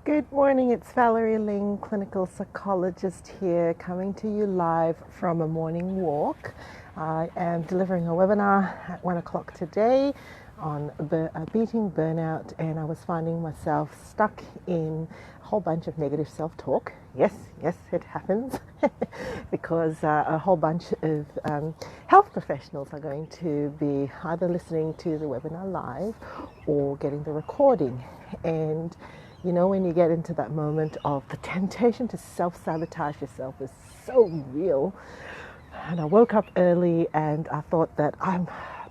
Good morning, it's Valerie Ling, clinical psychologist here, coming to you live from a morning walk. I am delivering a webinar at 1 o'clock today on beating burnout, and I was finding myself stuck in a whole bunch of negative self-talk. Yes, it happens because a whole bunch of health professionals are going to be either listening to the webinar live or getting the recording. And you know, when you get into that moment of the temptation to self-sabotage yourself is so real. And I woke up early and I thought that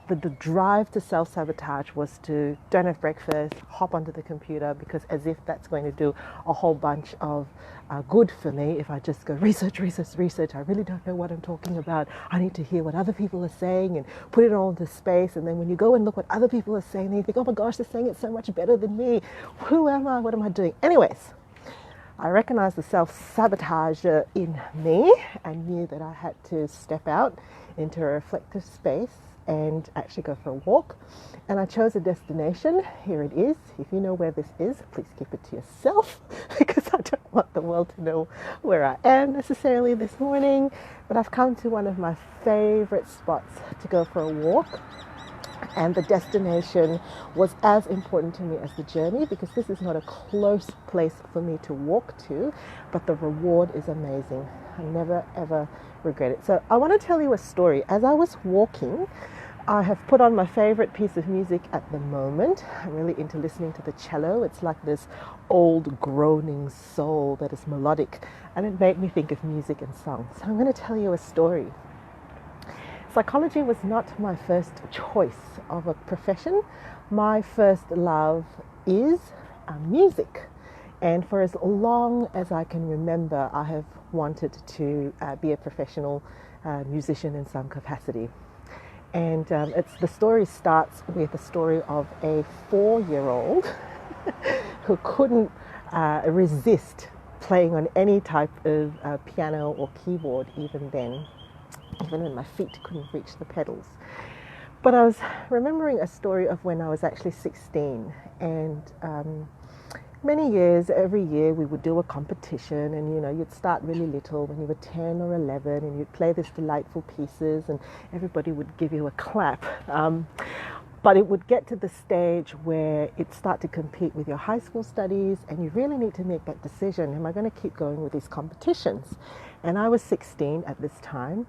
the drive to self-sabotage was to don't have breakfast, hop onto the computer, because as if that's going to do a whole bunch of good for me if I just go research. I really don't know what I'm talking about. I need to hear what other people are saying and put it all into space. And then when you go and look what other people are saying, then you think, oh my gosh, they're saying it so much better than me. Who am I? What am I doing? Anyways, I recognized the self-sabotager in me and knew that I had to step out into a reflective space and actually go for a walk. And I chose a destination. Here it is. If you know where this is, please keep it to yourself because I don't want the world to know where I am necessarily this morning. But I've come to one of my favorite spots to go for a walk. And the destination was as important to me as the journey, because this is not a close place for me to walk to, but the reward is amazing. I never ever regret it. So I want to tell you a story. As I was walking, I have put on my favorite piece of music at the moment. I'm really into listening to the cello. It's like this old groaning soul that is melodic, and it made me think of music and song. So I'm going to tell you a story. Psychology was not my first choice of a profession. My first love is music. And for as long as I can remember, I have wanted to be a professional musician in some capacity. And the story starts with a story of a 4-year-old who couldn't resist playing on any type of piano or keyboard even then, even when my feet couldn't reach the pedals. But I was remembering a story of when I was actually 16, and many years, every year we would do a competition, and you'd start really little when you were 10 or 11, and you'd play these delightful pieces and everybody would give you a clap. But it would get to the stage where it start to compete with your high school studies, and you really need to make that decision. Am I going to keep going with these competitions? And I was 16 at this time,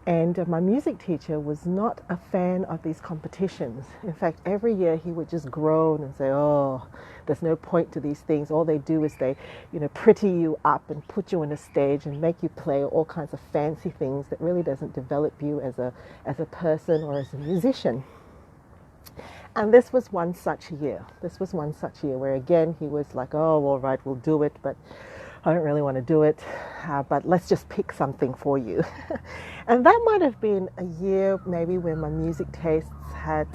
and my music teacher was not a fan of these competitions. In fact, every year he would just groan and say, oh, there's no point to these things. All they do is they, pretty you up and put you on a stage and make you play all kinds of fancy things that really doesn't develop you as a person or as a musician. And this was one such year. This was one such year where, again, he was like, oh, all right, we'll do it, but I don't really want to do it, but let's just pick something for you. And that might have been a year maybe when my music tastes had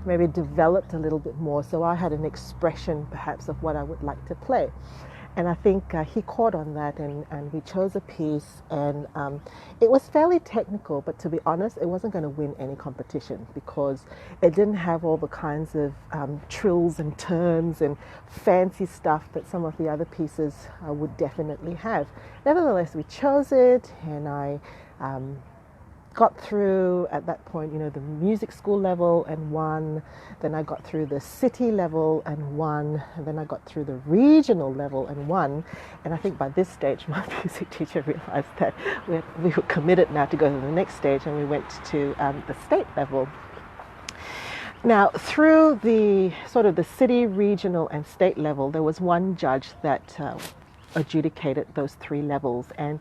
maybe developed a little bit more, so I had an expression perhaps of what I would like to play. And I think he caught on that, and we chose a piece, and it was fairly technical, but to be honest, it wasn't going to win any competition because it didn't have all the kinds of trills and turns and fancy stuff that some of the other pieces would definitely have. Nevertheless, we chose it, and I got through at that point, the music school level and won. Then I got through the city level and won. And then I got through the regional level and won. And I think by this stage, my music teacher realized that we were committed now to go to the next stage, and we went to the state level. Now, through the sort of the city, regional, and state level, there was one judge that adjudicated those 3 levels, and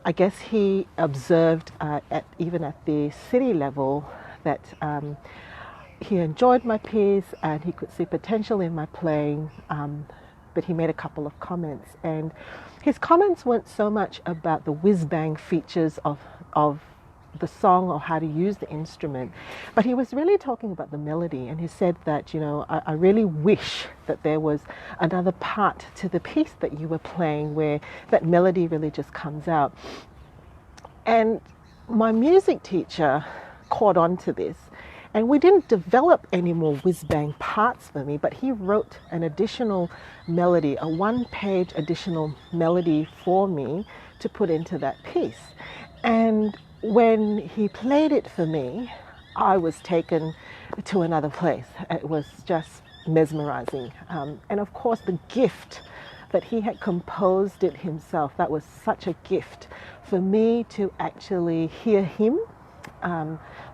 I guess he observed even at the city level that he enjoyed my piece and he could see potential in my playing, but he made a couple of comments, and his comments weren't so much about the whiz-bang features of the song or how to use the instrument, but he was really talking about the melody. And he said that, I really wish that there was another part to the piece that you were playing where that melody really just comes out. And my music teacher caught on to this, And we didn't develop any more whiz-bang parts for me, but he wrote an additional melody, a one-page additional melody for me to put into that piece. And when he played it for me, I was taken to another place. It was just mesmerizing. And of course, the gift that he had composed it himself, that was such a gift for me to actually hear him.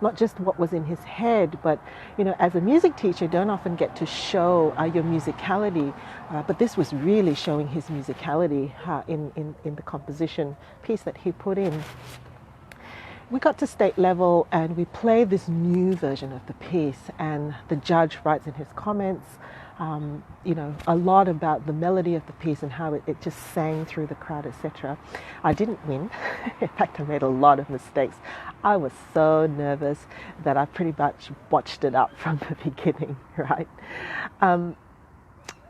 Not just what was in his head, but as a music teacher, you don't often get to show your musicality, but this was really showing his musicality in the composition piece that he put in. We got to state level and we played this new version of the piece, and the judge writes in his comments a lot about the melody of the piece and how it just sang through the crowd, etc. I didn't win. In fact, I made a lot of mistakes. I was so nervous that I pretty much botched it up from the beginning, right? But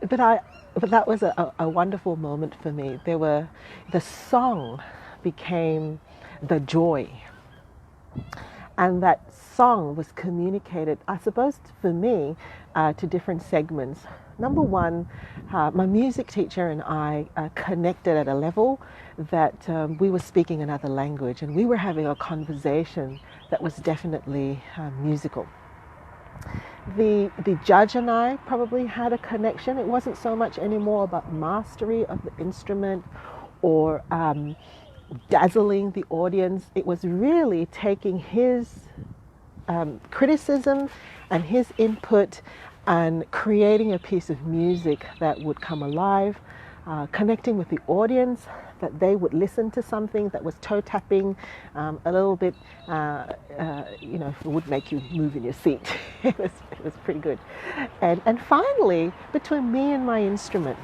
that was a wonderful moment for me. The song became the joy. And that song was communicated, I suppose, for me, to different segments. Number one, my music teacher and I connected at a level that we were speaking another language, and we were having a conversation that was definitely musical. The judge and I probably had a connection. It wasn't so much anymore about mastery of the instrument or dazzling the audience. It was really taking his criticism and his input and creating a piece of music that would come alive, connecting with the audience, that they would listen to something that was toe tapping, a little bit, it would make you move in your seat. It was pretty good. And finally, between me and my instrument,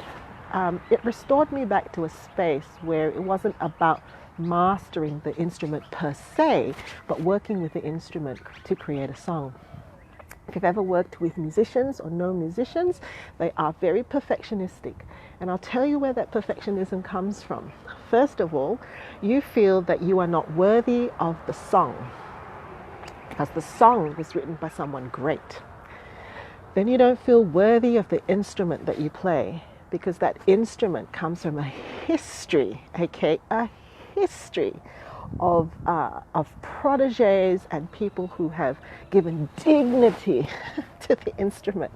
it restored me back to a space where it wasn't about mastering the instrument per se, but working with the instrument to create a song. If you've ever worked with musicians or know musicians, they are very perfectionistic. And I'll tell you where that perfectionism comes from. First of all, you feel that you are not worthy of the song because the song was written by someone great. Then you don't feel worthy of the instrument that you play because that instrument comes from a history, aka a history of protégés and people who have given dignity to the instrument.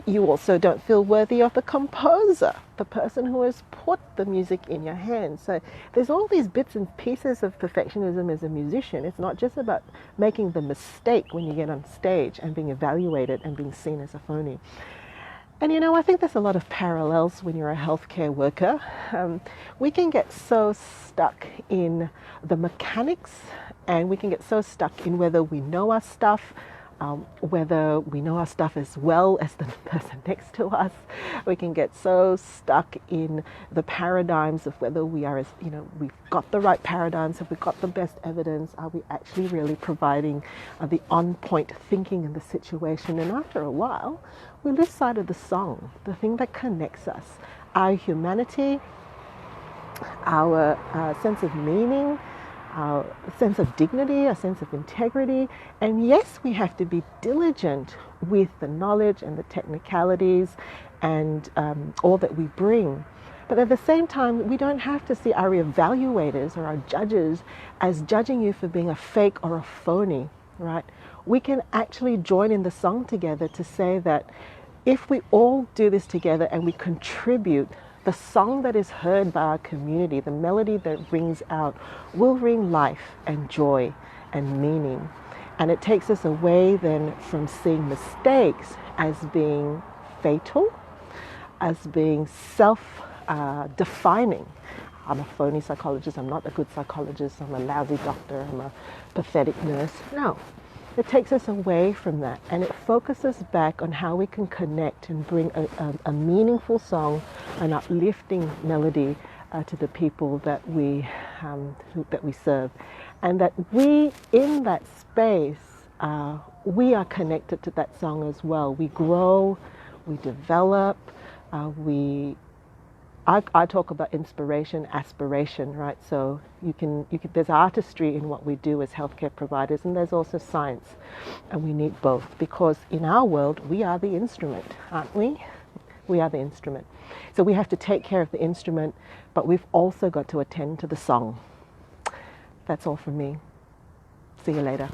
You also don't feel worthy of the composer, the person who has put the music in your hands. So there's all these bits and pieces of perfectionism as a musician. It's not just about making the mistake when you get on stage and being evaluated and being seen as a phony. And I think there's a lot of parallels when you're a healthcare worker. We can get so stuck in the mechanics, and we can get so stuck in whether we know our stuff, whether we know our stuff as well as the person next to us. We can get so stuck in the paradigms of whether we are, we've got the right paradigms, have we got the best evidence, are we actually really providing the on-point thinking in the situation. And after a while, we lose sight of the song, the thing that connects us, our humanity, our sense of meaning, our sense of dignity, a sense of integrity. And yes, we have to be diligent with the knowledge and the technicalities and all that we bring. But at the same time, we don't have to see our evaluators or our judges as judging you for being a fake or a phony, right? We can actually join in the song together to say that if we all do this together and we contribute, the song that is heard by our community, the melody that rings out, will bring life and joy and meaning. And it takes us away then from seeing mistakes as being fatal, as being self-defining. I'm a phony psychologist, I'm not a good psychologist, I'm a lousy doctor, I'm a pathetic nurse. No. It takes us away from that, and it focuses back on how we can connect and bring a meaningful song, an uplifting melody to the people that we serve, and that we, in that space, we are connected to that song as well. We grow, we develop, we I talk about inspiration, aspiration, right? So there's artistry in what we do as healthcare providers, and there's also science, and we need both, because in our world we are the instrument, aren't we? We are the instrument. So we have to take care of the instrument, but we've also got to attend to the song. That's all from me. See you later.